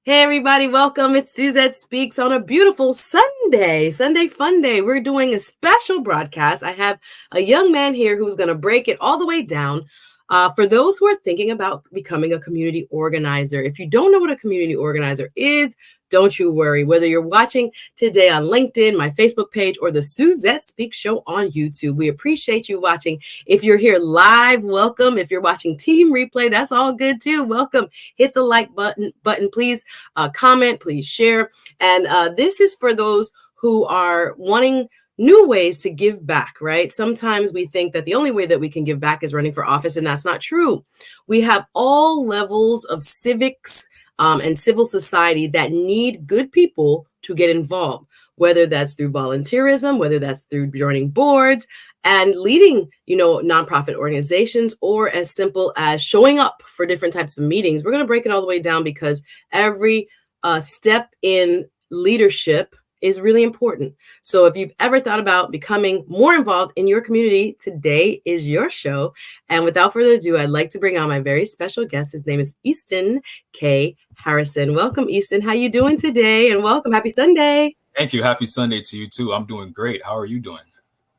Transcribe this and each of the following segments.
Hey everybody, welcome. It's Suzette Speaks on a beautiful Sunday fun day. We're doing a special broadcast. I have a young man here who's going to break it all the way down. For those who are thinking about becoming a community organizer, if you don't know what a community organizer is, don't you worry. Whether you're watching today on LinkedIn, my Facebook page, or the Suzette Speaks show on YouTube, we appreciate you watching. If you're here live, welcome. If you're watching team replay, that's all good too. Welcome. Hit the like button, please. Comment, please share. And this is for those who are wanting new ways to give back, right? Sometimes we think that the only way that we can give back is running for office, and that's not true. We have all levels of civics and civil society that need good people to get involved, whether that's through volunteerism, whether that's through joining boards and leading, nonprofit organizations, or as simple as showing up for different types of meetings. We're going to break it all the way down because every step in leadership is really important. So if you've ever thought about becoming more involved in your community, today is your show. And without further ado, I'd like to bring on my very special guest. His name is Easton K. Harrison. Welcome, Easton. How you doing today? And welcome. Happy Sunday. Thank you. Happy Sunday to you too. I'm doing great. How are you doing?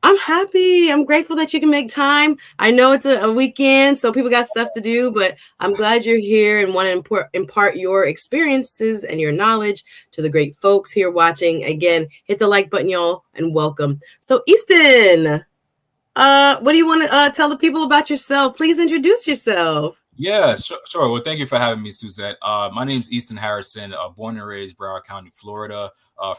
I'm happy. I'm grateful that you can make time. I know it's a weekend, so people got stuff to do, but I'm glad you're here and want to impart your experiences and your knowledge to the great folks here watching. Again, hit the like button, y'all, and welcome. So, Easton, what do you want to tell the people about yourself? Please introduce yourself. Yeah, sure. Well, thank you for having me, Suzette. My name is Easton Harrison, born and raised Broward County, Florida.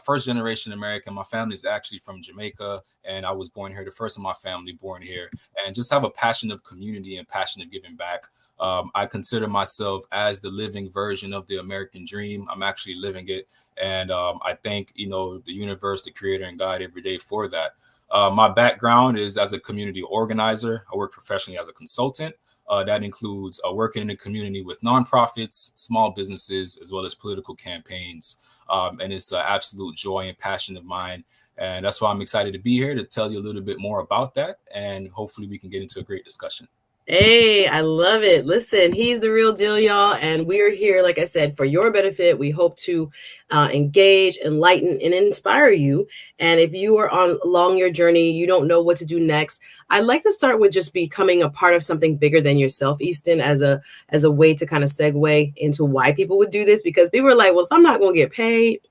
First generation American. My family is actually from Jamaica, and I was born here, the first of my family born here, and just have a passion of community and passion of giving back. I consider myself as the living version of the American dream. I'm actually living it, and I thank the universe, the creator, and God every day for that. My background is as a community organizer. I work professionally as a consultant. That includes working in the community with nonprofits, small businesses, as well as political campaigns. And it's an absolute joy and passion of mine. And that's why I'm excited to be here to tell you a little bit more about that. And hopefully we can get into a great discussion. Hey, I love it. Listen, he's the real deal, y'all. And we're here, like I said, for your benefit. We hope to engage, enlighten, and inspire you. And if you are along your journey, you don't know what to do next, I'd like to start with just becoming a part of something bigger than yourself, Easton, as a way to kind of segue into why people would do this. Because people are like, well, if I'm not going to get paid,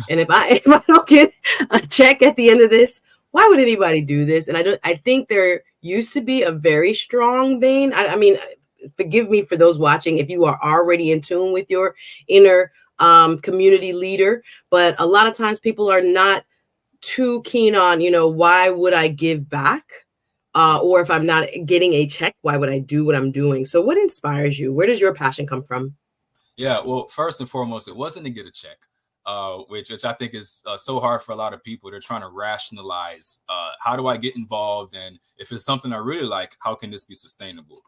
and if I don't get a check at the end of this, why would anybody do this? And I think there used to be a very strong vein. I mean, forgive me for those watching if you are already in tune with your inner community leader, but a lot of times people are not too keen on, why would I give back? Or if I'm not getting a check, why would I do what I'm doing? So what inspires you? Where does your passion come from? Yeah, well, first and foremost, it wasn't to get a check. Which I think is so hard for a lot of people. They're trying to rationalize, how do I get involved? And if it's something I really like, how can this be sustainable?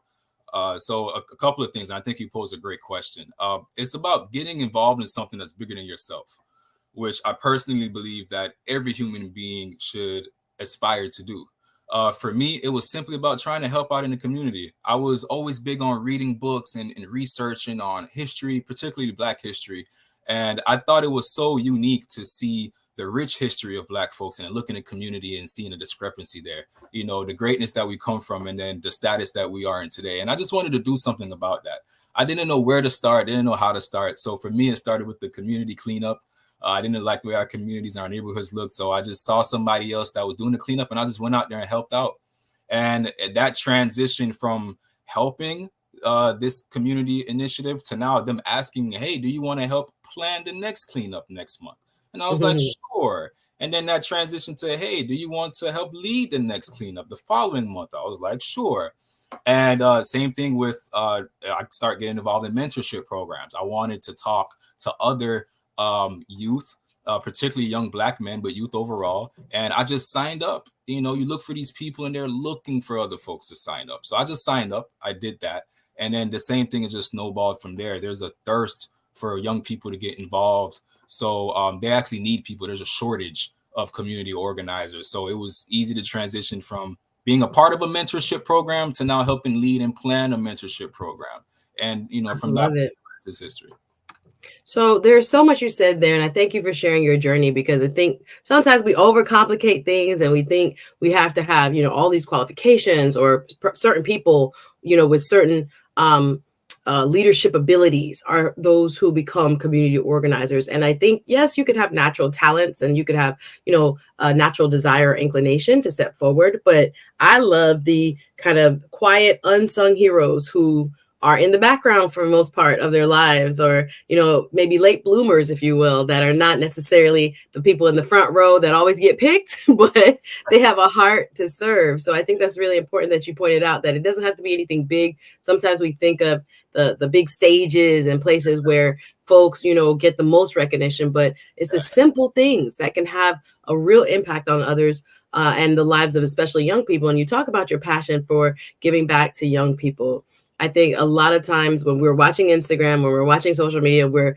So a couple of things. And I think you pose a great question. It's about getting involved in something that's bigger than yourself, which I personally believe that every human being should aspire to do. For me, it was simply about trying to help out in the community. I was always big on reading books and researching on history, particularly Black history. And I thought it was so unique to see the rich history of Black folks and look in the community and seeing a discrepancy there, the greatness that we come from and then the status that we are in today. And I just wanted to do something about that. I didn't know where to start, didn't know how to start. So for me, it started with the community cleanup. I didn't like the way our communities and our neighborhoods looked. So I just saw somebody else that was doing the cleanup and I just went out there and helped out. And that transition from helping this community initiative to now them asking me, hey, do you want to help plan the next cleanup next month? And I was like, sure. And then that transition to, hey, do you want to help lead the next cleanup the following month? I was like, sure. And same thing with, I start getting involved in mentorship programs. I wanted to talk to other youth, particularly young Black men, but youth overall. And I just signed up. You look for these people and they're looking for other folks to sign up. So I just signed up. I did that. And then the same thing is just snowballed from there. There's a thirst for young people to get involved. So they actually need people. There's a shortage of community organizers. So it was easy to transition from being a part of a mentorship program to now helping lead and plan a mentorship program. And, from that, this history. So there's so much you said there, and I thank you for sharing your journey, because I think sometimes we overcomplicate things and we think we have to have, all these qualifications, or certain people, with certain leadership abilities are those who become community organizers. And I think, yes, you could have natural talents and you could have, a natural desire or inclination to step forward. But I love the kind of quiet, unsung heroes who are in the background for the most part of their lives, or maybe late bloomers, if you will, that are not necessarily the people in the front row that always get picked, but they have a heart to serve. So I think that's really important that you pointed out that it doesn't have to be anything big. Sometimes we think of the big stages and places where folks get the most recognition, but it's the simple things that can have a real impact on others, and the lives of especially young people. And you talk about your passion for giving back to young people. I think a lot of times when we're watching Instagram, when we're watching social media, we're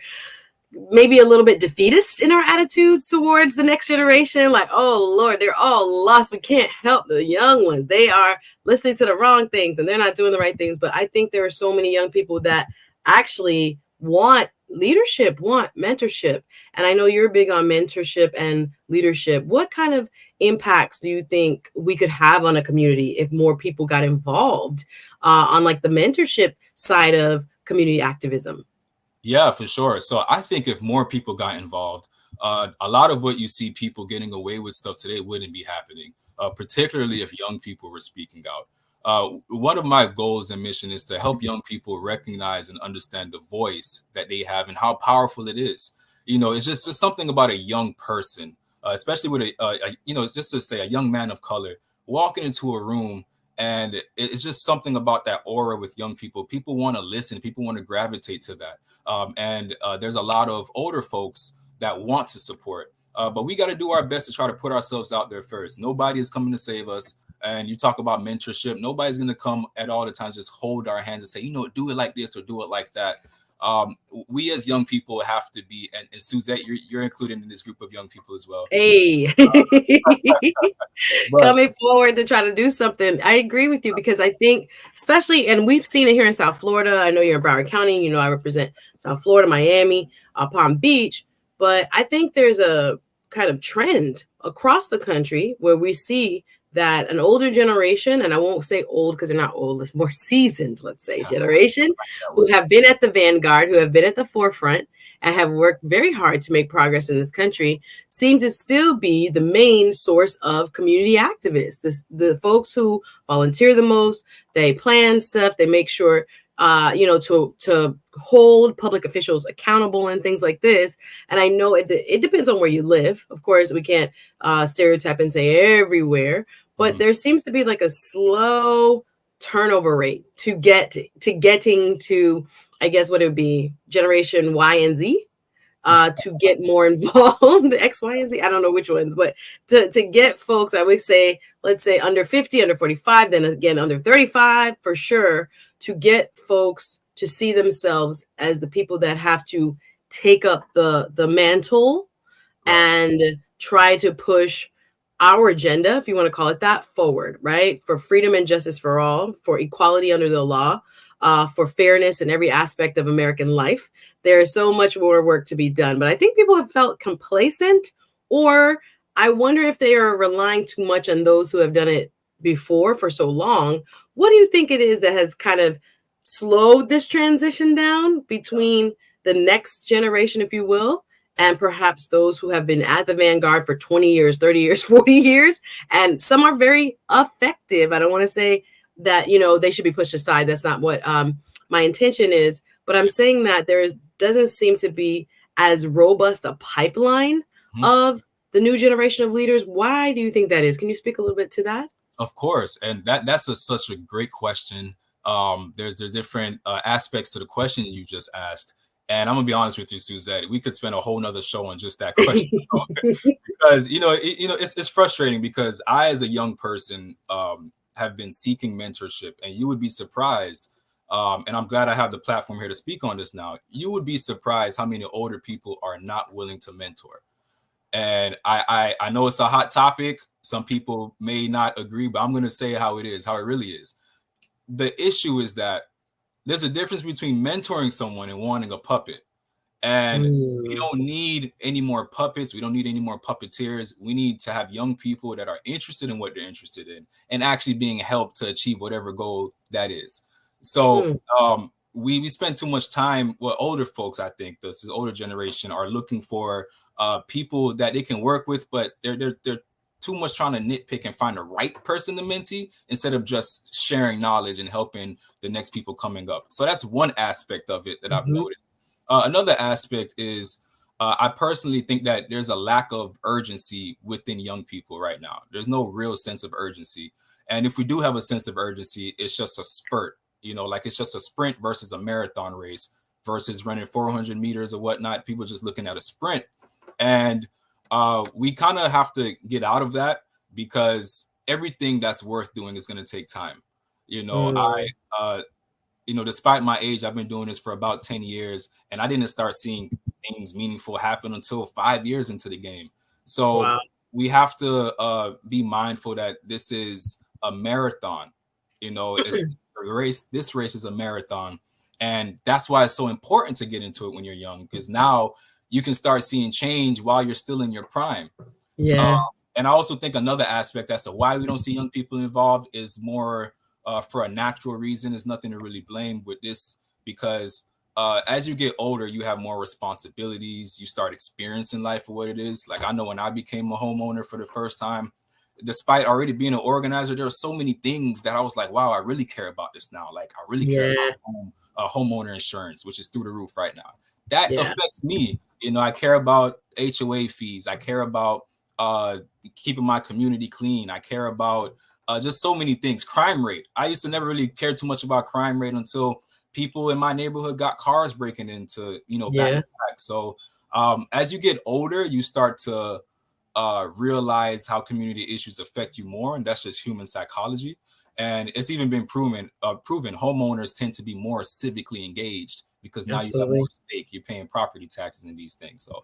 maybe a little bit defeatist in our attitudes towards the next generation. Like, oh Lord, they're all lost. We can't help the young ones. They are listening to the wrong things and they're not doing the right things. But I think there are so many young people that actually want leadership, want mentorship. And I know you're big on mentorship and leadership. What kind of impacts do you think we could have on a community if more people got involved on like the mentorship side of community activism? Yeah, for sure. So I think if more people got involved, a lot of what you see people getting away with stuff today wouldn't be happening, particularly if young people were speaking out. One of my goals and mission is to help young people recognize and understand the voice that they have and how powerful it is. It's just something about a young person, especially with just to say a young man of color walking into a room. And it's just something about that aura with young people. People want to listen. People want to gravitate to that. And there's a lot of older folks that want to support. But we got to do our best to try to put ourselves out there first. Nobody is coming to save us. And you talk about mentorship. Nobody's going to come at all the times, just hold our hands and say, do it like this or do it like that. We as young people have to be, and Suzette, you're included in this group of young people as well. Hey, coming forward to try to do something. I agree with you, because I think, especially, and we've seen it here in South Florida. I know you're in Broward County. I represent South Florida, Miami, Palm Beach. But I think there's a kind of trend across the country where we see that an older generation, and I won't say old because they're not old, it's more seasoned, let's say, generation, who have been at the vanguard, who have been at the forefront, and have worked very hard to make progress in this country, seem to still be the main source of community activists. The folks who volunteer the most, they plan stuff, they make sure to hold public officials accountable and things like this. And I know it depends on where you live. Of course, we can't stereotype and say everywhere, but there seems to be like a slow turnover rate to getting to, I guess, what it would be, generation Y and Z, to get more involved, X, Y, and Z. I don't know which ones, but to get folks, I would say, let's say under 50, under 45, then again, under 35 for sure, to get folks to see themselves as the people that have to take up the mantle and try to push our agenda, if you want to call it that, forward, right? For freedom and justice for all, for equality under the law, for fairness in every aspect of American life. There is so much more work to be done, but I think people have felt complacent, or I wonder if they are relying too much on those who have done it before for so long. What do you think it is that has kind of slowed this transition down between the next generation, if you will, and perhaps those who have been at the vanguard for 20 years, 30 years, 40 years, and some are very effective. I don't want to say that, they should be pushed aside. That's not what my intention is, but I'm saying that doesn't seem to be as robust a pipeline of the new generation of leaders. Why do you think that is? Can you speak a little bit to that? Of course. And that's such a great question. There's different aspects to the question that you just asked. And I'm gonna be honest with you, Suzette, we could spend a whole nother show on just that question. Because, it's frustrating, because I, as a young person, have been seeking mentorship, and you would be surprised. And I'm glad I have the platform here to speak on this now. You would be surprised how many older people are not willing to mentor. And I know it's a hot topic. Some people may not agree, but I'm going to say how it is, how it really is. The issue is that there's a difference between mentoring someone and wanting a puppet. And we don't need any more puppets. We don't need any more puppeteers. We need to have young people that are interested in what they're interested in and actually being helped to achieve whatever goal that is. So we spend too much time. Well, older folks, I think this is older generation, are looking for people that they can work with, but they're too much trying to nitpick and find the right person to mentee instead of just sharing knowledge and helping the next people coming up. So that's one aspect of it that I've noticed. Another aspect is I personally think that there's a lack of urgency within young people right now. There's no real sense of urgency. And if we do have a sense of urgency, it's just a spurt, like it's just a sprint versus a marathon race versus running 400 meters or whatnot. People just looking at a sprint. And we kind of have to get out of that because everything that's worth doing is going to take time. Despite my age, I've been doing this for about 10 years and I didn't start seeing things meaningful happen until 5 years into the game. So we have to be mindful that this is a marathon. It's a race. This race is a marathon. And that's why it's so important to get into it when you're young, because now you can start seeing change while you're still in your prime. And I also think another aspect as to why we don't see young people involved is more for a natural reason. There's nothing to really blame with this because as you get older, you have more responsibilities. You start experiencing life for what it is. Like I know when I became a homeowner for the first time, despite already being an organizer, there are so many things that I was like, wow, I really care about this now. Like I really care about homeowner insurance, which is through the roof right now. That affects me. I care about HOA fees. I care about keeping my community clean. I care about just so many things. Crime rate. I used to never really care too much about crime rate until people in my neighborhood got cars breaking into, back to back. So as you get older, you start to realize how community issues affect you more. And that's just human psychology. And it's even been proven homeowners tend to be more civically engaged because now you have more stake. You're paying property taxes and these things. So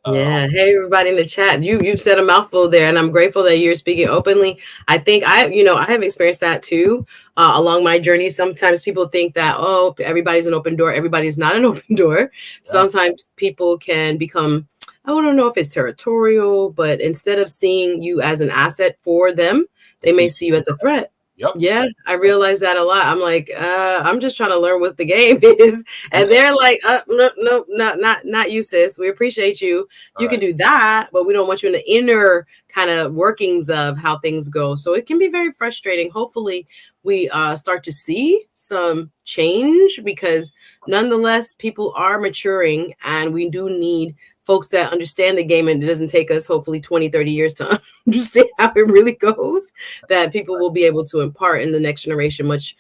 hey everybody in the chat, you said a mouthful there, and I'm grateful that you're speaking openly. I think I have experienced that too along my journey. Sometimes people think that everybody's an open door. Everybody's not an open door. Sometimes people can become, I don't know if it's territorial, but instead of seeing you as an asset for them, they may see you as a threat. Yeah, I realize that a lot. I'm like, I'm just trying to learn what the game is. And they're like, no, not you, sis. We appreciate you. You can do that, but we don't want you in the inner kind of workings of how things go. So it can be very frustrating. Hopefully we start to see some change because nonetheless, people are maturing and we do need folks that understand the game, and it doesn't take us hopefully 20-30 years to understand how it really goes, that people will be able to impart in the next generation much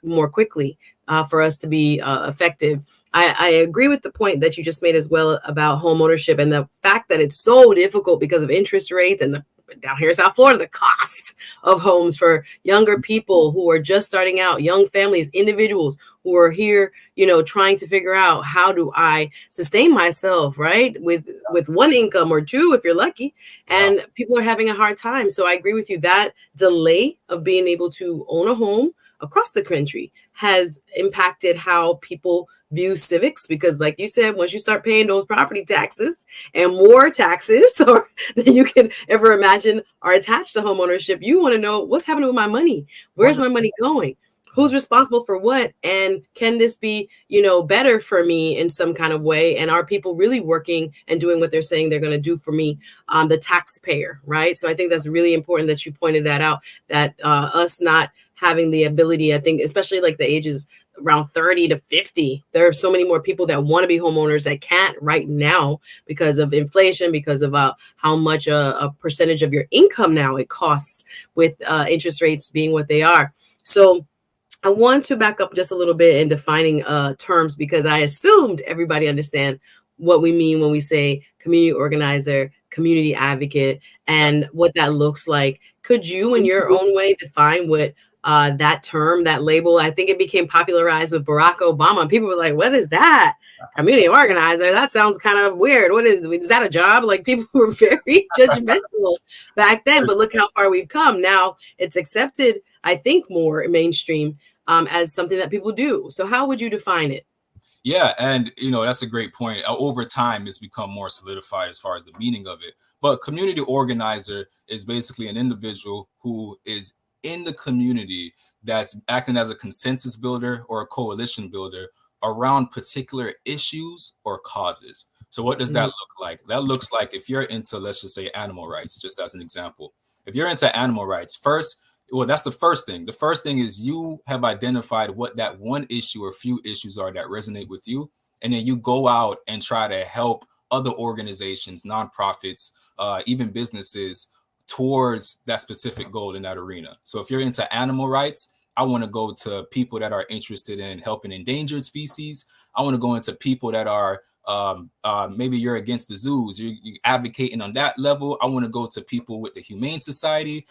more quickly for us to be effective. I agree with the point that you just made as well about home ownership and the fact that it's so difficult because of interest rates and down here in South Florida, the cost of homes for younger people who are just starting out, young families, individuals who are here, trying to figure out how do I sustain myself, right? With one income or two, if you're lucky, and people are having a hard time. So I agree with you. That delay of being able to own a home across the country has impacted how people view civics, because like you said, once you start paying those property taxes and more taxes or than you can ever imagine are attached to home ownership, you want to know what's happening with my money. Where's my money going? Who's responsible for what? And can this be, better for me in some kind of way? And are people really working and doing what they're saying they're going to do for me, the taxpayer, right? So I think that's really important that you pointed that out, that us not having the ability, I think, especially like the ages around 30 to 50, there are so many more people that want to be homeowners that can't right now because of inflation, because of how much a percentage of your income now it costs with interest rates being what they are. So I want to back up just a little bit in defining terms, because I assumed everybody understand what we mean when we say community organizer, community advocate, and what that looks like. Could you, in your own way, define what that term, that label? I think it became popularized with Barack Obama. People were like, what is that? Community organizer? That sounds kind of weird. Is that a job? Like, people were very judgmental back then, but look how far we've come. Now it's accepted, I think, more mainstream as something that people do. So how would you define it? Yeah, and that's a great point. Over time, it's become more solidified as far as the meaning of it. But community organizer is basically an individual who is in the community that's acting as a consensus builder or a coalition builder around particular issues or causes. So what does that Mhm. look like? That looks like if you're into, let's just say, animal rights, just as an example. If you're into animal rights, first, well, that's the first thing. The first thing is you have identified what that one issue or few issues are that resonate with you. And then you go out and try to help other organizations, nonprofits, even businesses towards that specific goal in that arena. So if you're into animal rights, I want to go to people that are interested in helping endangered species. I want to go into people that are maybe you're against the zoos, you're advocating on that level. I want to go to people with the Humane Society.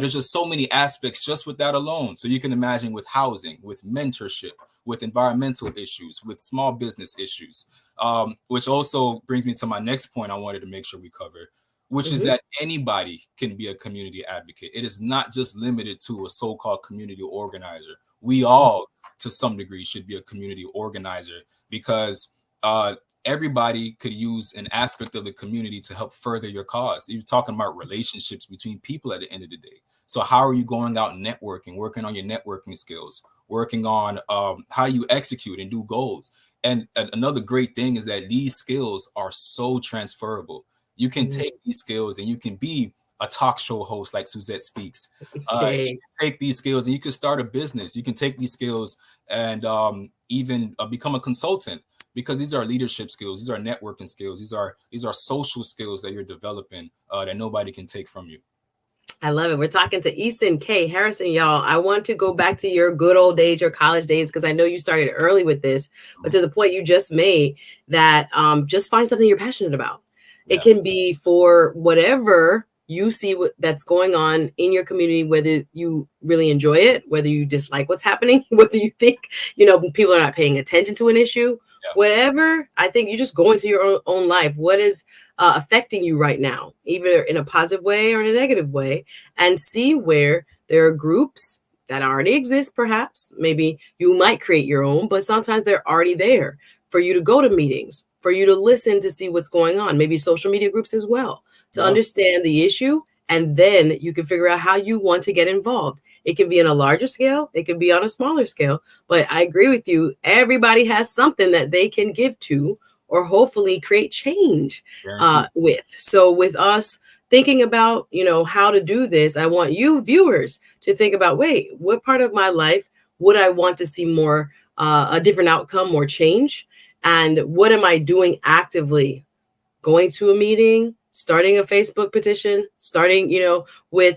There's just so many aspects just with that alone. So you can imagine with housing, with mentorship, with environmental issues, with small business issues, which also brings me to my next point I wanted to make sure we cover, which is Mhm. that anybody can be a community advocate. It is not just limited to a so-called community organizer. We all, to some degree, should be a community organizer because everybody could use an aspect of the community to help further your cause. You're talking about relationships between people at the end of the day. So how are you going out networking, working on your networking skills, working on how you execute and do goals? And another great thing is that these skills are so transferable. You can Mhm. take these skills and you can be a talk show host like Suzette Speaks. You Hey. can take these skills and you can start a business. You can take these skills and even become a consultant, because these are leadership skills, these are networking skills, these are social skills that you're developing that nobody can take from you. I love it. We're talking to Easton K. Harrison, y'all. I want to go back to your good old days, your college days, because I know you started early with this, but Mhm. to the point you just made, that just find something you're passionate about. It Yeah, can be for whatever you see that's going on in your community, whether you really enjoy it, whether you dislike what's happening, whether you think, people are not paying attention to an issue, yeah, whatever. I think you just go into your own life. What is affecting you right now, either in a positive way or in a negative way, and see where there are groups that already exist. Perhaps maybe you might create your own, but sometimes they're already there for you to go to meetings, for you to listen to see what's going on, maybe social media groups as well, to yeah, understand the issue. And then you can figure out how you want to get involved. It can be on a larger scale, it can be on a smaller scale. But I agree with you. Everybody has something that they can give to or hopefully create change guaranteed. with. So with us thinking about, how to do this, I want you viewers to think about, wait, what part of my life would I want to see more, a different outcome, more change? And what am I doing actively? Going to a meeting, starting a Facebook petition, starting, with,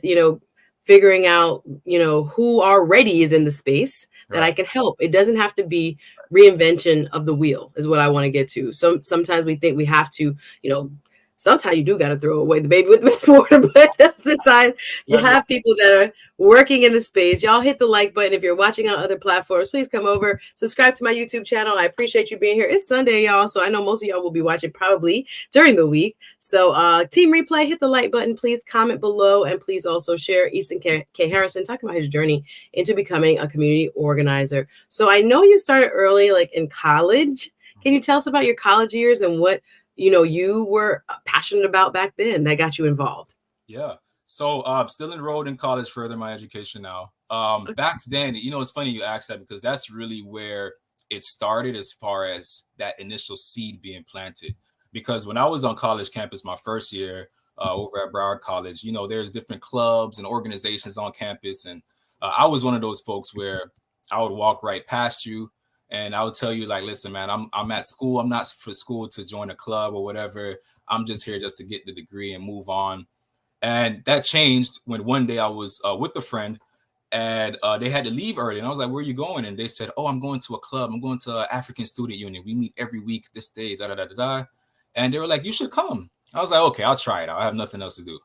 figuring out, who already is in the space that I Right. can help. It doesn't have to be reinvention of the wheel is what I want to get to. Sometimes we think we have to, you know, sometimes you do got to throw away the baby with the bathwater, but besides, you Let me, have people that are working in the space. Y'all hit the like button. If you're watching on other platforms, please come over, subscribe to my YouTube channel. I appreciate you being here. It's Sunday, y'all, so I know most of y'all will be watching probably during the week. So team replay, hit the like button, please comment below, and please also share Easton K. Harrison talking about his journey into becoming a community organizer. So I know you started early, like in college. Can you tell us about your college years and what you were passionate about back then that got you involved? yeah. So still enrolled in college, further my education now. Back then, it's funny you asked that because that's really where it started as far as that initial seed being planted. Because when I was on college campus my first year over at Broward College, there's different clubs and organizations on campus. And I was one of those folks where I would walk right past you and I would tell you, like, listen, man, I'm at school. I'm not for school to join a club or whatever. I'm just here just to get the degree and move on. And that changed when one day I was with a friend and they had to leave early. And I was like, where are you going? And they said, oh, I'm going to a club. I'm going to African Student Union. We meet every week this day, da da da da da. And they were like, you should come. I was like, okay, I'll try it out. I have nothing else to do.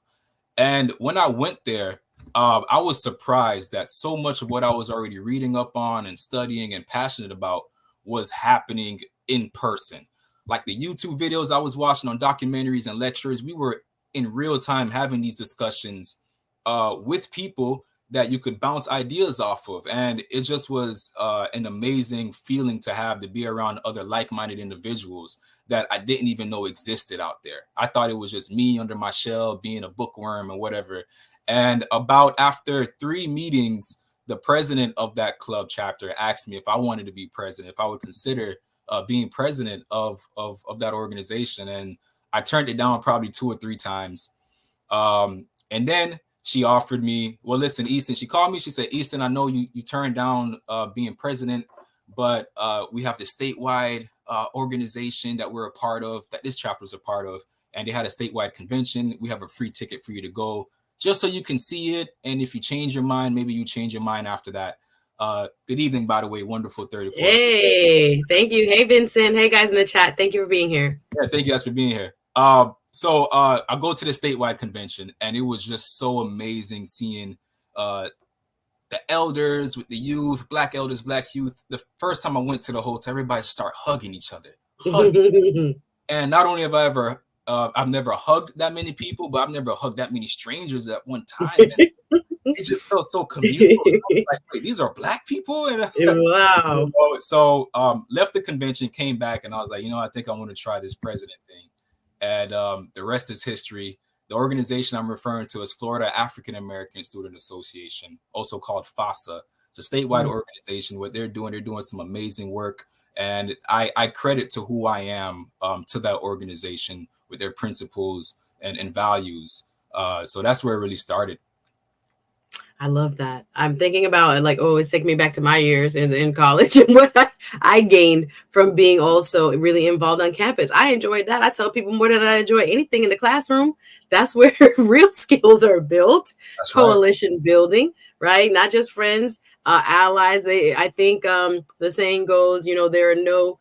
And when I went there, I was surprised that so much of what I was already reading up on and studying and passionate about was happening in person. Like the YouTube videos I was watching on documentaries and lectures, we were in real time having these discussions with people that you could bounce ideas off of. And it just was an amazing feeling to have, to be around other like-minded individuals that I didn't even know existed out there. I thought it was just me under my shell being a bookworm and whatever. And about after 3 meetings, the president of that club chapter asked me if I wanted to be president, if I would consider being president of that organization. And I turned it down probably 2 or 3 times. And then she offered me, well, listen, Easton, she called me. She said, Easton, I know you turned down being president, but we have the statewide organization that we're a part of, that this chapter is a part of. And they had a statewide convention. We have a free ticket for you to go, just so you can see it. And if you change your mind, maybe you change your mind after that. Good evening, by the way. Wonderful 34. Hey, thank you. Hey, Vincent. Hey, guys in the chat. Thank you for being here. Yeah, thank you guys for being here. So I go to the statewide convention, and it was just so amazing seeing the elders with the youth, Black elders, Black youth. The first time I went to the hotel, everybody started hugging each other. And not only have I ever, I've never hugged that many people, but I've never hugged that many strangers at one time. And it just felt so communal. Like, wait, these are Black people? And wow. So left the convention, came back, and I was like, I think I want to try this president thing. And the rest is history. The organization I'm referring to is Florida African American Student Association, also called FASA. It's a statewide organization. What they're doing some amazing work. And I credit to who I am to that organization with their principles and values. So that's where it really started. I love that. I'm thinking about it's taking me back to my years in college and what I gained from being also really involved on campus. I enjoyed that. I tell people more than I enjoy anything in the classroom. That's where real skills are built. That's coalition building, right? Not just friends, allies. I think the saying goes, there are no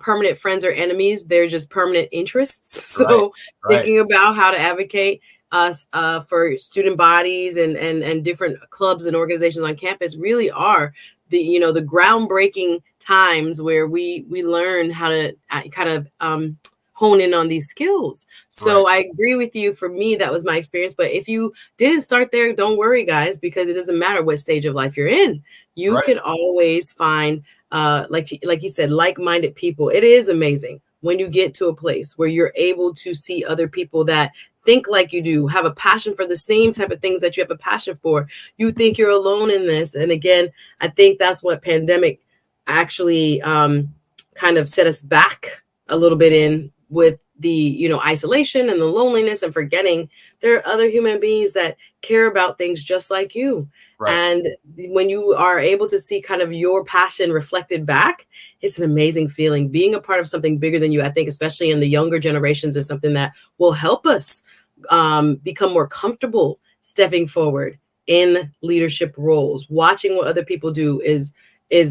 permanent friends or enemies. They're just permanent interests. So thinking about how to advocate for student bodies and different clubs and organizations on campus really are the groundbreaking times where we learn how to kind of hone in on these skills. So I agree with you. For me, that was my experience. But if you didn't start there, don't worry, guys, because it doesn't matter what stage of life you're in. You can always find, like you said, like-minded people. It is amazing when you get to a place where you're able to see other people that think like you do, have a passion for the same type of things that you have a passion for. You think you're alone in this. And again, I think that's what pandemic actually kind of set us back a little bit in, with the, isolation and the loneliness and forgetting there are other human beings that care about things just like you. And when you are able to see kind of your passion reflected back, it's an amazing feeling. Being a part of something bigger than you, I think, especially in the younger generations, is something that will help us become more comfortable stepping forward in leadership roles. Watching what other people do is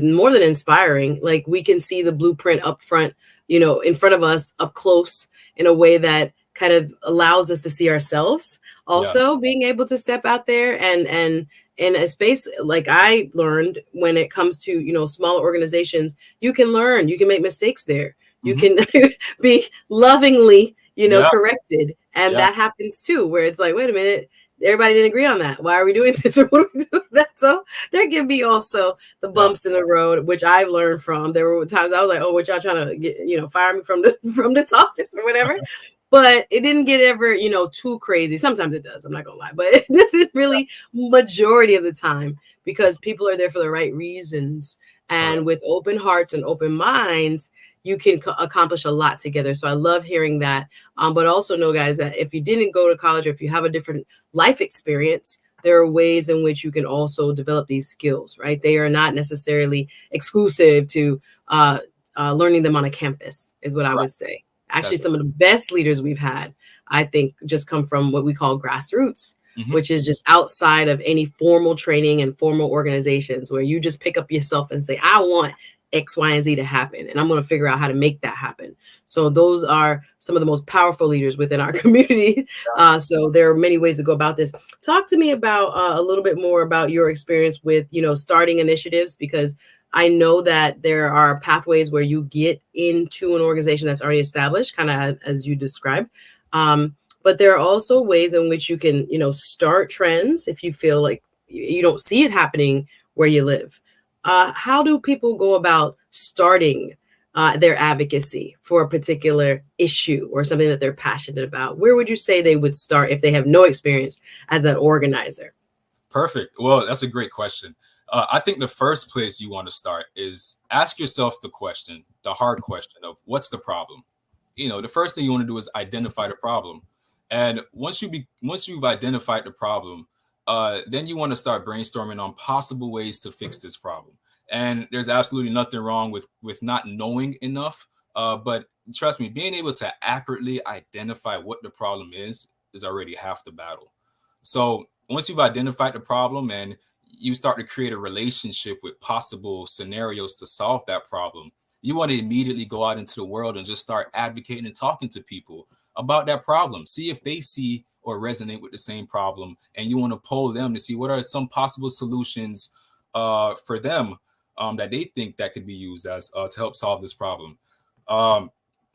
more than inspiring. Like, we can see the blueprint up front, in front of us up close, in a way that kind of allows us to see ourselves also being able to step out there and in a space like I learned when it comes to, smaller organizations. You can learn, you can make mistakes there. You can be lovingly, corrected. And that happens too, where it's like, wait a minute, everybody didn't agree on that. Why are we doing this? Or what are we doing that? So there can be also the bumps in the road, which I've learned from. There were times I was like, oh, what y'all trying to get, fire me from this office or whatever. But it didn't get ever, too crazy. Sometimes it does. I'm not going to lie. But it doesn't really, majority of the time, because people are there for the right reasons. And with open hearts and open minds, you can accomplish a lot together. So I love hearing that. But also know, guys, that if you didn't go to college, or if you have a different life experience, there are ways in which you can also develop these skills, right? They are not necessarily exclusive to learning them on a campus, is what I would say. Actually, some of the best leaders we've had, I think, just come from what we call grassroots, which is just outside of any formal training and formal organizations, where you just pick up yourself and say, I want X, Y, and Z to happen, and I'm going to figure out how to make that happen. So those are some of the most powerful leaders within our community. So there are many ways to go about this. Talk to me about a little bit more about your experience with, starting initiatives, because I know that there are pathways where you get into an organization that's already established, kind of as you described. But there are also ways in which you can, start trends if you feel like, you don't see it happening where you live. How do people go about starting their advocacy for a particular issue or something that they're passionate about? Where would you say they would start if they have no experience as an organizer? Perfect. Well, that's a great question. I think the first place you want to start is ask yourself the question, the hard question of what's the problem? The first thing you want to do is identify the problem. And once you've identified the problem, then you want to start brainstorming on possible ways to fix this problem. And there's absolutely nothing wrong with not knowing enough. But trust me, being able to accurately identify what the problem is already half the battle. So once you've identified the problem and you start to create a relationship with possible scenarios to solve that problem, you want to immediately go out into the world and just start advocating and talking to people about that problem. See if they see or resonate with the same problem. And you want to poll them to see what are some possible solutions for them that they think that could be used as to help solve this problem.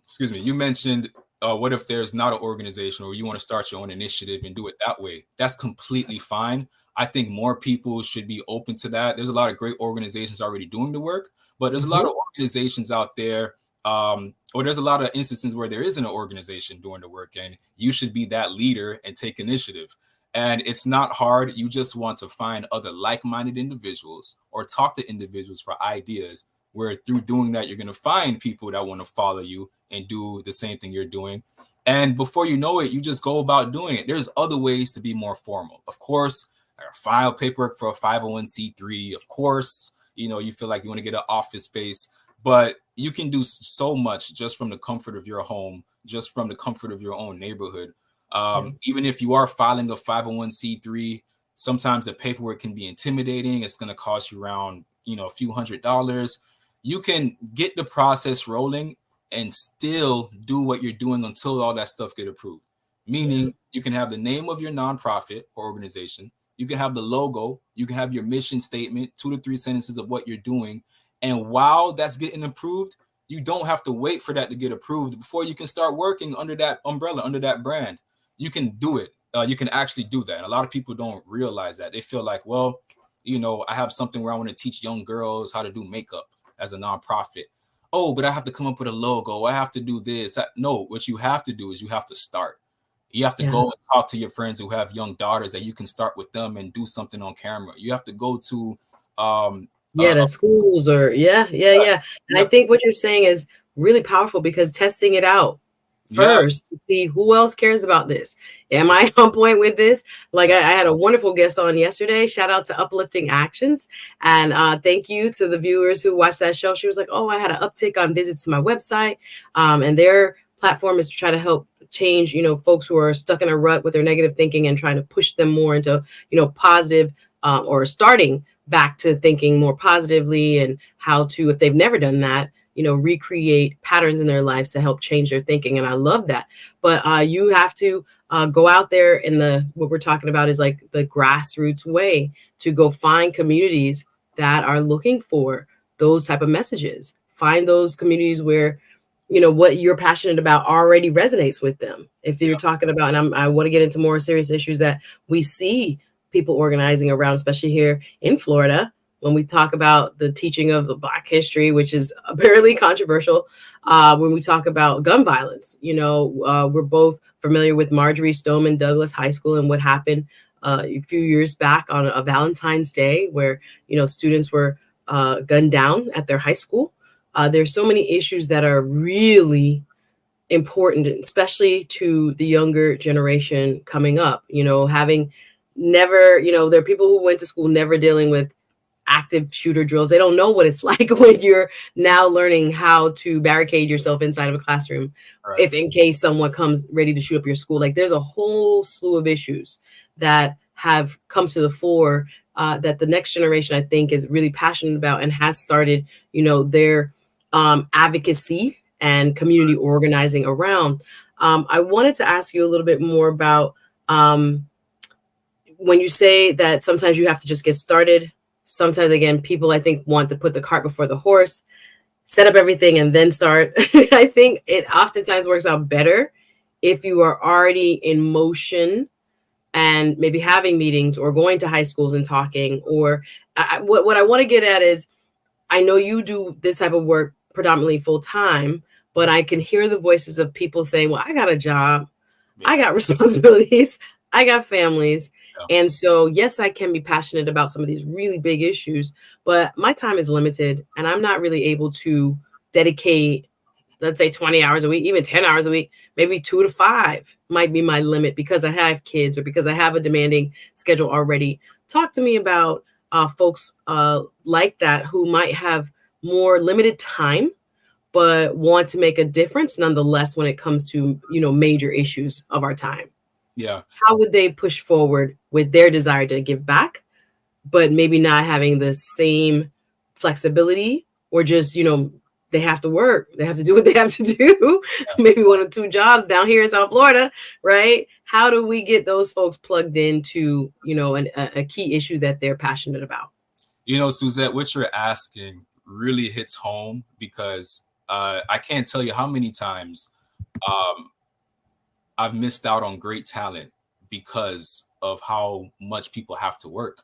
Excuse me, you mentioned what if there's not an organization or you want to start your own initiative and do it that way? That's completely fine. I think more people should be open to that. There's a lot of great organizations already doing the work, but there's a lot of organizations out there, or there's a lot of instances where there isn't an organization doing the work, and you should be that leader and take initiative. And it's not hard. You just want to find other like-minded individuals or talk to individuals for ideas, where through doing that, you're going to find people that want to follow you and do the same thing you're doing. And before you know it, you just go about doing it. There's other ways to be more formal. Of course, file paperwork for a 501c3. Of course, you feel like you want to get an office space, but you can do so much just from the comfort of your home, just from the comfort of your own neighborhood. Even if you are filing a 501c3, sometimes the paperwork can be intimidating. It's going to cost you around, a few $100s. You can get the process rolling and still do what you're doing until all that stuff get approved. Meaning you can have the name of your nonprofit or organization. You can have the logo. You can have your mission statement, 2 to 3 sentences of what you're doing. And while that's getting approved, you don't have to wait for that to get approved before you can start working under that umbrella, under that brand. You can do it. You can actually do that. And a lot of people don't realize that. They feel like, well, I have something where I want to teach young girls how to do makeup as a nonprofit. Oh, but I have to come up with a logo. I have to do this. No, what you have to do is you have to start. You have to go and talk to your friends who have young daughters that you can start with them and do something on camera. You have to go to the schools or and I think what you're saying is really powerful, because testing it out first to see who else cares about this. Am I on point with this? Like I had a wonderful guest on yesterday. Shout out to Uplifting Actions, and thank you to the viewers who watched that show. She was like, oh, I had an uptick on visits to my website, and their platform is to try to help change folks who are stuck in a rut with their negative thinking and trying to push them more into positive, or starting back to thinking more positively, and how to, if they've never done that, recreate patterns in their lives to help change their thinking. And I love that. But you have to go out there in what we're talking about is like the grassroots way to go find communities that are looking for those type of messages. Find those communities where what you're passionate about already resonates with them. If you're talking about, and I want to get into more serious issues that we see people organizing around, especially here in Florida, when we talk about the teaching of the Black history, which is apparently controversial, when we talk about gun violence, we're both familiar with Marjorie Stoneman Douglas High School and what happened a few years back on a Valentine's Day, where, students were gunned down at their high school. There's so many issues that are really important, especially to the younger generation coming up, having never, there are people who went to school never dealing with active shooter drills. They don't know what it's like when you're now learning how to barricade yourself inside of a classroom, if in case someone comes ready to shoot up your school. Like there's a whole slew of issues that have come to the fore that the next generation, I think, is really passionate about and has started, their advocacy and community organizing around. I wanted to ask you a little bit more about when you say that sometimes you have to just get started. Sometimes, again, people, I think, want to put the cart before the horse, set up everything and then start. I think it oftentimes works out better if you are already in motion and maybe having meetings or going to high schools and talking. Or what I want to get at is, I know you do this type of work predominantly full time, but I can hear the voices of people saying, well, I got a job, I got responsibilities, I got families. And so, yes, I can be passionate about some of these really big issues, but my time is limited and I'm not really able to dedicate, let's say 20 hours a week, even 10 hours a week, maybe 2 to 5 might be my limit because I have kids or because I have a demanding schedule already. Talk to me about folks like that who might have more limited time, but want to make a difference nonetheless when it comes to, major issues of our time. Yeah. How would they push forward with their desire to give back, but maybe not having the same flexibility, or just, they have to work, they have to do what they have to do, maybe 1 or 2 jobs down here in South Florida, right? How do we get those folks plugged into, a key issue that they're passionate about? Suzette, what you're asking really hits home, because I can't tell you how many times I've missed out on great talent because of how much people have to work.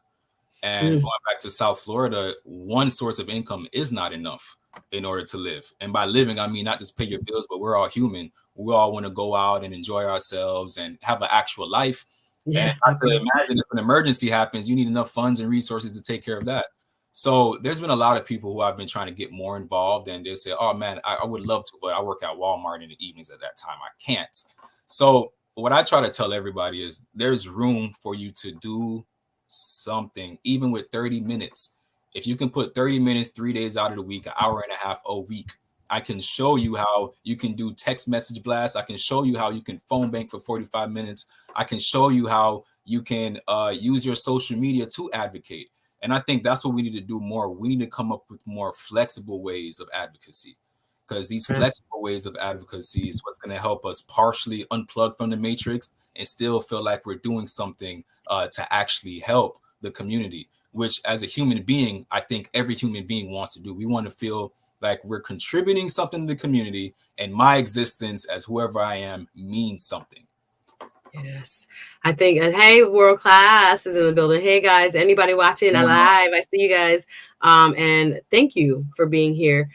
And going back to South Florida, one source of income is not enough in order to live. And by living, I mean not just pay your bills, but we're all human. We all want to go out and enjoy ourselves and have an actual life. Yeah, and I could imagine if an emergency happens, you need enough funds and resources to take care of that. So there's been a lot of people who I've been trying to get more involved, and they say, oh man, I would love to, but I work at Walmart in the evenings at that time. I can't. So what I try to tell everybody is there's room for you to do something, even with 30 minutes. If you can put 30 minutes, 3 days out of the week, an hour and a half a week, I can show you how you can do text message blasts. I can show you how you can phone bank for 45 minutes. I can show you how you can use your social media to advocate. And I think that's what we need to do more. We need to come up with more flexible ways of advocacy, because these flexible ways of advocacy is what's going to help us partially unplug from the matrix and still feel like we're doing something to actually help the community, which as a human being, I think every human being wants to do. We want to feel like we're contributing something to the community, and my existence as whoever I am means something. Yes, I think, hey, world class is in the building. Hey guys, anybody watching live? I see you guys. And thank you for being here.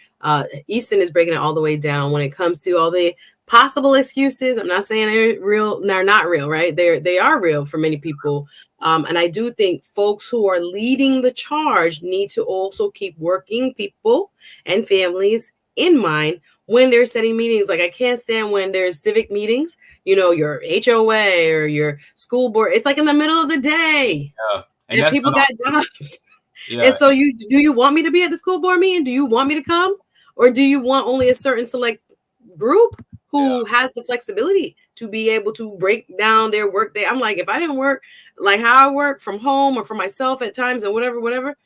Easton is breaking it all the way down when it comes to all the possible excuses. I'm not saying they're real, they're not real, right? They are real for many people. And I do think folks who are leading the charge need to also keep working people and families in mind when they're setting meetings. Like, I can't stand when there's civic meetings, your HOA or your school board. It's like in the middle of the day. Yeah. And people got jobs. Yeah. And so do you want me to be at the school board meeting? Do you want me to come? Or do you want only a certain select group who has the flexibility to be able to break down their work day? I'm like, if I didn't work like how I work from home or for myself at times and whatever,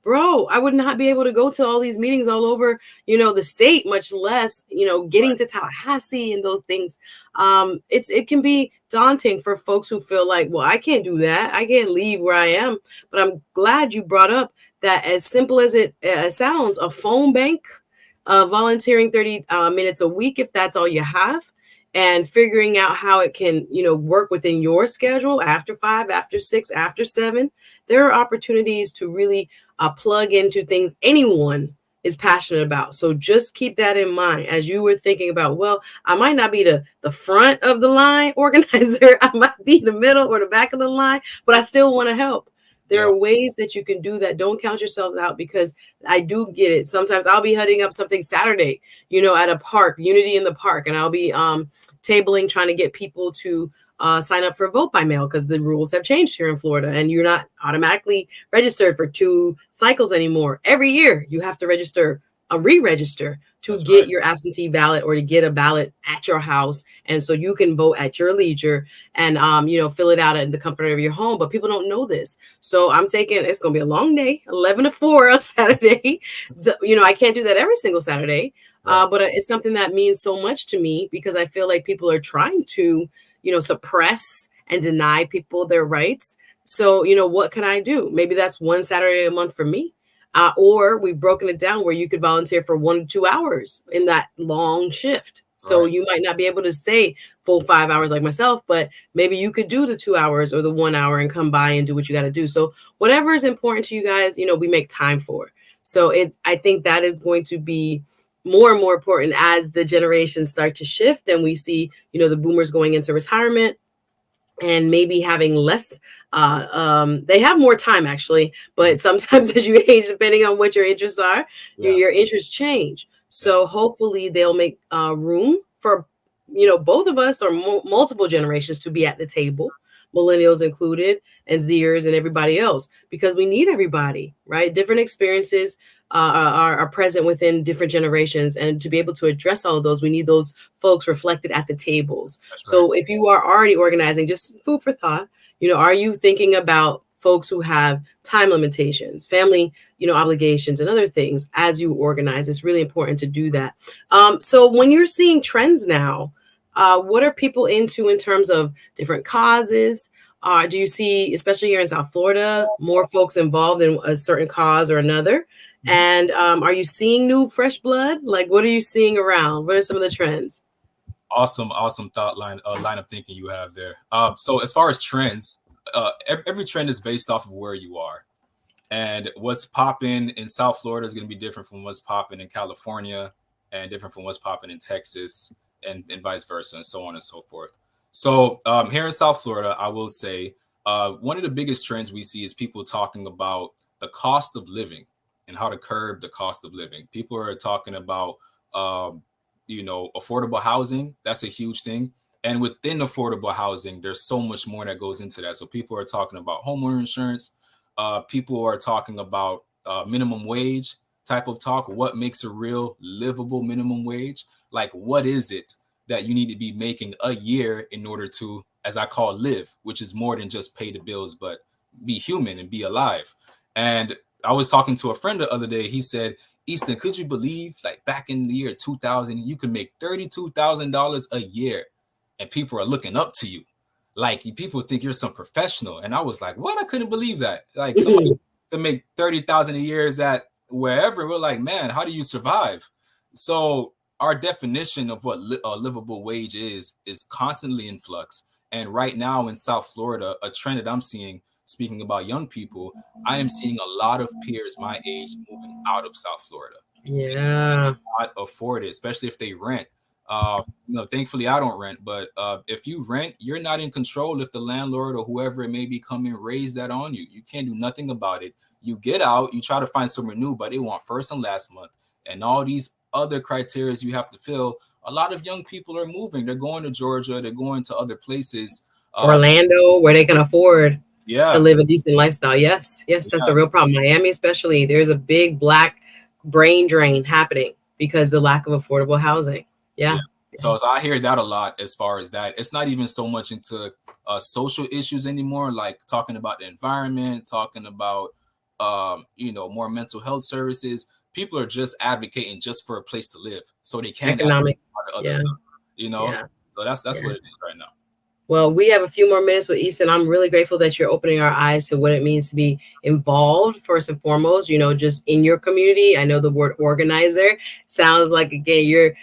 bro, I would not be able to go to all these meetings all over, the state, much less, getting to Tallahassee and those things. It can be daunting for folks who feel like, well, I can't do that. I can't leave where I am. But I'm glad you brought up that, as simple as it sounds, a phone bank, volunteering 30 minutes a week, if that's all you have, and figuring out how it can, work within your schedule after 5, after 6, after 7. There are opportunities to really plug into things anyone is passionate about. So just keep that in mind as you were thinking about, well, I might not be the front of the line organizer. I might be in the middle or the back of the line, but I still want to help. There are ways that you can do that. Don't count yourselves out, because I do get it. Sometimes I'll be heading up something Saturday, at a park, Unity in the Park, and I'll be tabling, trying to get people to sign up for vote by mail, because the rules have changed here in Florida, and you're not automatically registered for 2 cycles anymore. Every year you have to re-register to get your absentee ballot, or to get a ballot at your house. And so you can vote at your leisure and, fill it out in the comfort of your home. But people don't know this. So it's going to be a long day, 11 to 4 on Saturday. So, I can't do that every single Saturday, but it's something that means so much to me, because I feel like people are trying to, suppress and deny people their rights. So, what can I do? Maybe that's 1 Saturday a month for me. Or we've broken it down where you could volunteer for 1 to 2 hours in that long shift. So you might not be able to stay full 5 hours like myself, but maybe you could do the 2 hours or the 1 hour and come by and do what you got to do. So whatever is important to you guys, we make time for. So I think that is going to be more and more important as the generations start to shift and we see, the boomers going into retirement and maybe having less, they have more time actually, but sometimes as you age, depending on what your interests are, your interests change. So hopefully they'll make room for, both of us or multiple generations to be at the table, millennials included, and Zers and everybody else, because we need everybody, right? Different experiences are present within different generations. And to be able to address all of those, we need those folks reflected at the tables. So if you are already organizing, just food for thought, are you thinking about folks who have time limitations, family, obligations and other things as you organize? It's really important to do that. So when you're seeing trends now, what are people into in terms of different causes? Do you see, especially here in South Florida, more folks involved in a certain cause or another? And are you seeing new fresh blood? Like, what are you seeing around? What are some of the trends? Awesome thought line of thinking you have there. So as far as trends, every trend is based off of where you are. And what's popping in South Florida is going to be different from what's popping in California and different from what's popping in Texas and vice versa and so on and so forth. So here in South Florida, I will say one of the biggest trends we see is people talking about the cost of living and how to curb the cost of living. People are talking about, affordable housing. That's a huge thing. And within affordable housing, there's so much more that goes into that. So people are talking about homeowner insurance. People are talking about minimum wage type of talk. What makes a real livable minimum wage? Like, what is it that you need to be making a year in order to, as I call, live, which is more than just pay the bills, but be human and be alive. And I was talking to a friend the other day. He said, Easton, could you believe like back in the year 2000, you could make $32,000 a year and people are looking up to you. Like people think you're some professional. And I was like, what? I couldn't believe that. Like somebody could make 30,000 a year is at wherever. We're like, man, how do you survive? So our definition of what a livable wage is constantly in flux. And right now in South Florida, a trend that I'm seeing, speaking about young people, I am seeing a lot of peers my age moving out of South Florida. Yeah. Not afford it, especially if they rent. Thankfully I don't rent, but if you rent, you're not in control if the landlord or whoever it may be come and raise that on you. You can't do nothing about it. You get out, you try to find somewhere new, but they want first and last month and all these other criteria you have to fill. A lot of young people are moving. They're going to Georgia. They're going to other places. Orlando, where they can afford to live a decent lifestyle. Yes, that's a real problem. Miami especially, there's a big Black brain drain happening because the lack of affordable housing. Yeah. So I hear that a lot as far as that. It's not even so much into social issues anymore, like talking about the environment, talking about, more mental health services. People are just advocating just for a place to live so they can economics. Other stuff, So that's what it is right now. Well, we have a few more minutes with Easton. I'm really grateful that you're opening our eyes to what it means to be involved, first and foremost, just in your community. I know the word organizer sounds like, again, you're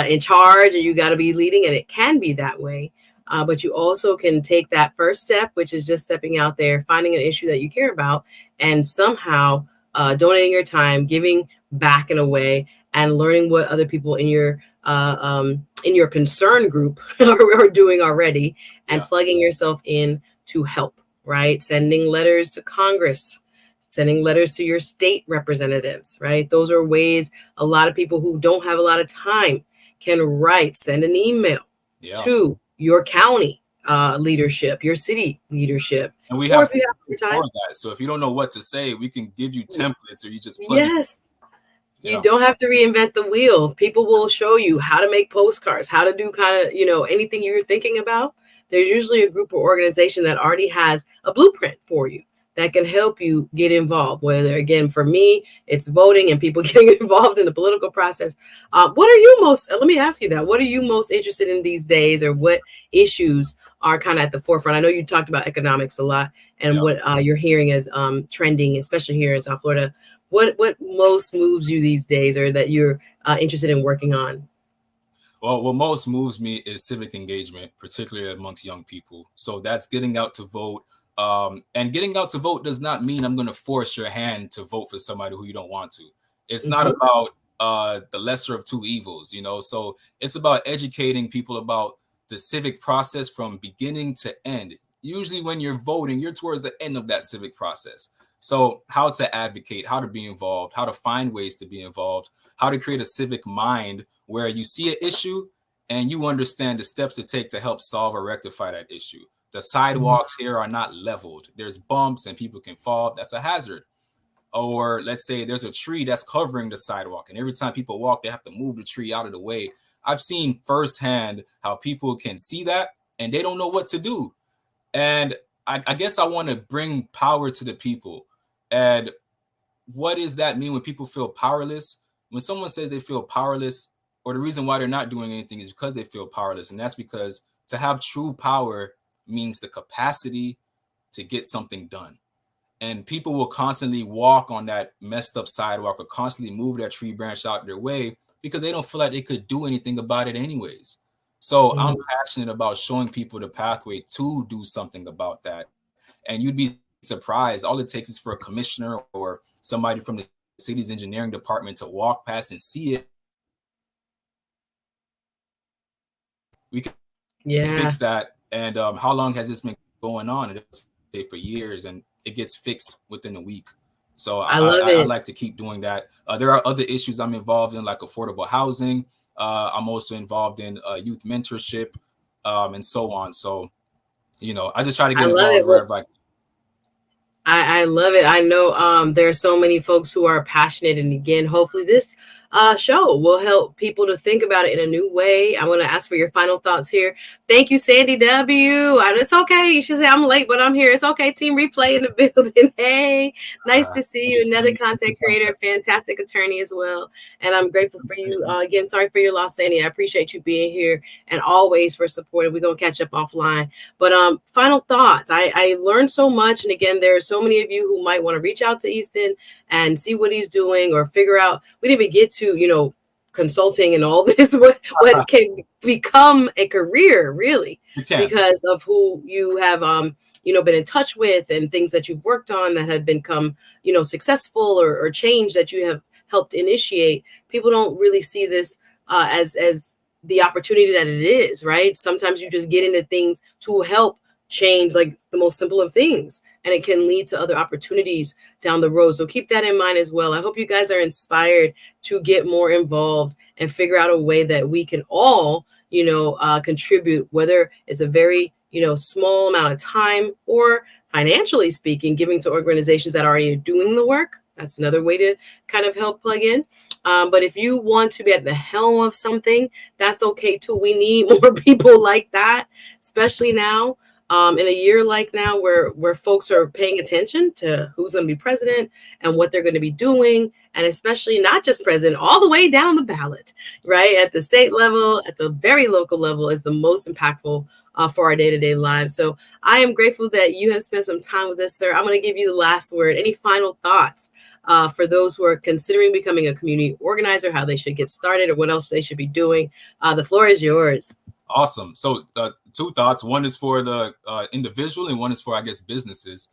in charge and you got to be leading, and it can be that way. But you also can take that first step, which is just stepping out there, finding an issue that you care about, and somehow donating your time, giving back in a way, and learning what other people in your concern group are doing already, and plugging yourself in to help, right? Sending letters to Congress, sending letters to your state representatives, right? Those are ways a lot of people who don't have a lot of time can write, send an email to your county leadership, your city leadership. And we have that. So if you don't know what to say, we can give you templates, or you just plug You don't have to reinvent the wheel. People will show you how to make postcards, how to do kind of, anything you're thinking about. There's usually a group or organization that already has a blueprint for you that can help you get involved. Whether, again, for me, it's voting and people getting involved in the political process. Let me ask you that. What are you most interested in these days, or what issues are kind of at the forefront? I know you talked about economics a lot, and what you're hearing as trending, especially here in South Florida. What most moves you these days, or that you're interested in working on? Well, what most moves me is civic engagement, particularly amongst young people. So that's getting out to vote. And getting out to vote does not mean I'm going to force your hand to vote for somebody who you don't want to. It's not about the lesser of two evils, you know. So it's about educating people about the civic process from beginning to end. Usually when you're voting, you're towards the end of that civic process. So how to advocate, how to be involved, how to find ways to be involved, how to create a civic mind where you see an issue and you understand the steps to take to help solve or rectify that issue. The sidewalks here are not leveled. There's bumps and people can fall. That's a hazard. Or let's say there's a tree that's covering the sidewalk, and every time people walk, they have to move the tree out of the way. I've seen firsthand how people can see that and they don't know what to do. And I guess I want to bring power to the people. And what does that mean when people feel powerless? When someone says they feel powerless, or the reason why they're not doing anything is because they feel powerless. And that's because to have true power means the capacity to get something done. And people will constantly walk on that messed up sidewalk or constantly move that tree branch out their way because they don't feel like they could do anything about it anyways. So I'm passionate about showing people the pathway to do something about that. And you'd be surprised. All it takes is for a commissioner or somebody from the city's engineering department to walk past and see it. We can fix that. And how long has this been going on? It's for years, and it gets fixed within a week. So I like to keep doing that. There are other issues I'm involved in, like affordable housing. I'm also involved in youth mentorship and so on. So, you know, I just try to get involved wherever I can. I love it. I know there are so many folks who are passionate. And again, hopefully this show will help people to think about it in a new way. I want to ask for your final thoughts here. Thank you, Sandy W. And it's okay. You should say I'm late, but I'm here. It's okay. Team Replay in the building. Hey, nice to see you. Another content creator, fantastic attorney as well. And I'm grateful for you. Again, sorry for your loss, Sandy. I appreciate you being here and always for supporting. We're going to catch up offline. But final thoughts. I learned so much. And again, there are so many of you who might want to reach out to Easton and see what he's doing or figure out. We didn't even get to, you know, consulting and all this, what can become a career really because of who you have, you know, been in touch with and things that you've worked on that have become, you know, successful or change that you have helped initiate. People don't really see this as the opportunity that it is, right? Sometimes you just get into things to help change like the most simple of things, and it can lead to other opportunities down the road. So keep that in mind as well. I hope you guys are inspired to get more involved and figure out a way that we can all, you know, contribute, whether it's a very, you know, small amount of time or financially speaking, giving to organizations that are already doing the work. That's another way to kind of help plug in. But if you want to be at the helm of something, that's okay too. We need more people like that, especially now. In a year like now where folks are paying attention to who's going to be president and what they're going to be doing, and especially not just president, all the way down the ballot, right? At the state level, at the very local level is the most impactful for our day-to-day lives. So I am grateful that you have spent some time with us, sir. I'm going to give you the last word. Any final thoughts for those who are considering becoming a community organizer, how they should get started or what else they should be doing? The floor is yours. Awesome. So two thoughts. One is for the individual and one is for, I guess, businesses.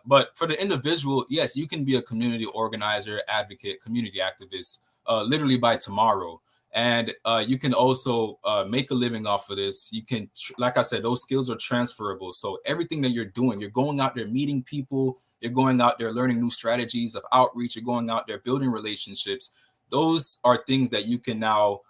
But for the individual, yes, you can be a community organizer, advocate, community activist literally by tomorrow. And you can also make a living off of this. You can, like I said, those skills are transferable. So everything that you're doing, you're going out there meeting people, you're going out there learning new strategies of outreach, you're going out there building relationships. Those are things that you can now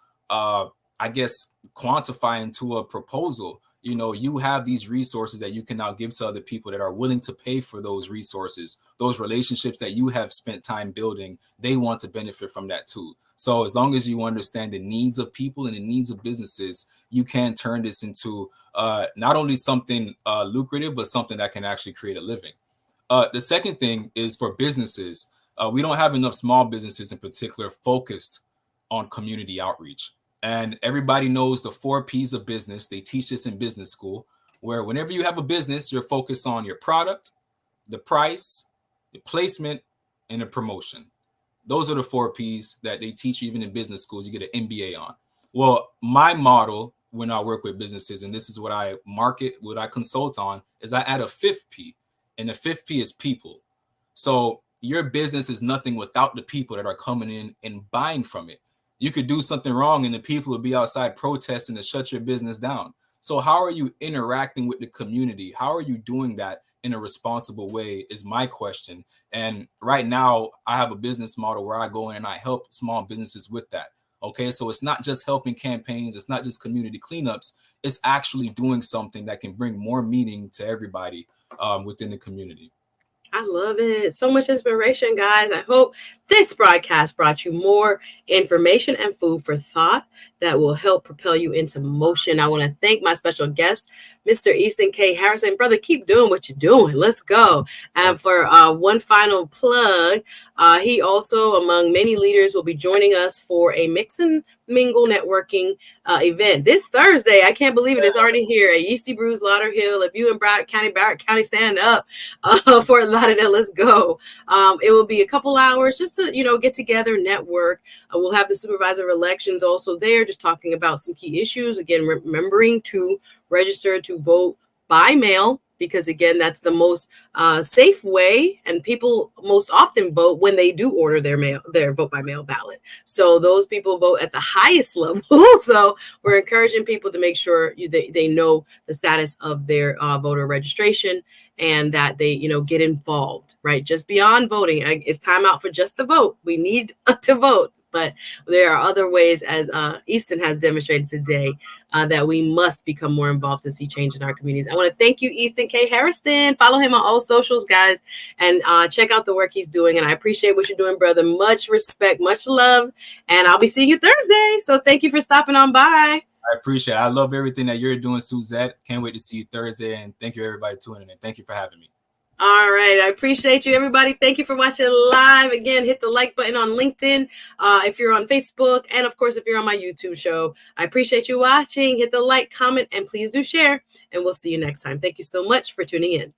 I guess, quantify into a proposal. You know, you have these resources that you can now give to other people that are willing to pay for those resources, those relationships that you have spent time building. They want to benefit from that too. So as long as you understand the needs of people and the needs of businesses, you can turn this into not only something lucrative, but something that can actually create a living. The second thing is for businesses. We don't have enough small businesses in particular focused on community outreach. And everybody knows the 4 P's of business. They teach this in business school, where whenever you have a business, you're focused on your product, the price, the placement, and the promotion. Those are the 4 P's that they teach you even in business schools. You get an MBA on. Well, my model when I work with businesses, and this is what I market, what I consult on, is I add a fifth P, and the fifth P is people. So your business is nothing without the people that are coming in and buying from it. You could do something wrong and the people will be outside protesting to shut your business down. So how are you interacting with the community? How are you doing that in a responsible way is my question. And right now I have a business model where I go in and I help small businesses with that. Okay, so it's not just helping campaigns, it's not just community cleanups, it's actually doing something that can bring more meaning to everybody within the community. I love it. So much inspiration, guys. I hope this broadcast brought you more information and food for thought that will help propel you into motion. I want to thank my special guest, Mr. Easton K. Harrison. Brother, keep doing what you're doing. Let's go. And for one final plug, he also, among many leaders, will be joining us for a mix and mingle networking event this Thursday. I can't believe it. It's already here at Yeasty Brews, Lauderhill. If you in Broward County, stand up for Lauderdale. Let's go. It will be a couple hours just to, get together, network. We'll have the supervisor of elections also there, just talking about some key issues. Again, remembering to register to vote by mail, because again, that's the most safe way, and people most often vote when they do order their vote by mail ballot. So those people vote at the highest level. So we're encouraging people to make sure they know the status of their voter registration, and that they get involved, right? Just beyond voting, it's time out for just the vote. We need to vote. But there are other ways, as Easton has demonstrated today, that we must become more involved to see change in our communities. I want to thank you, Easton K. Harrison. Follow him on all socials, guys, and check out the work he's doing. And I appreciate what you're doing, brother. Much respect, much love. And I'll be seeing you Thursday. So thank you for stopping on by. I appreciate it. I love everything that you're doing, Suzette. Can't wait to see you Thursday. And thank you, everybody, tuning in. Thank you for having me. All right. I appreciate you, everybody. Thank you for watching live. Again, hit the like button on LinkedIn if you're on Facebook. And of course, if you're on my YouTube show, I appreciate you watching. Hit the like, comment, and please do share. And we'll see you next time. Thank you so much for tuning in.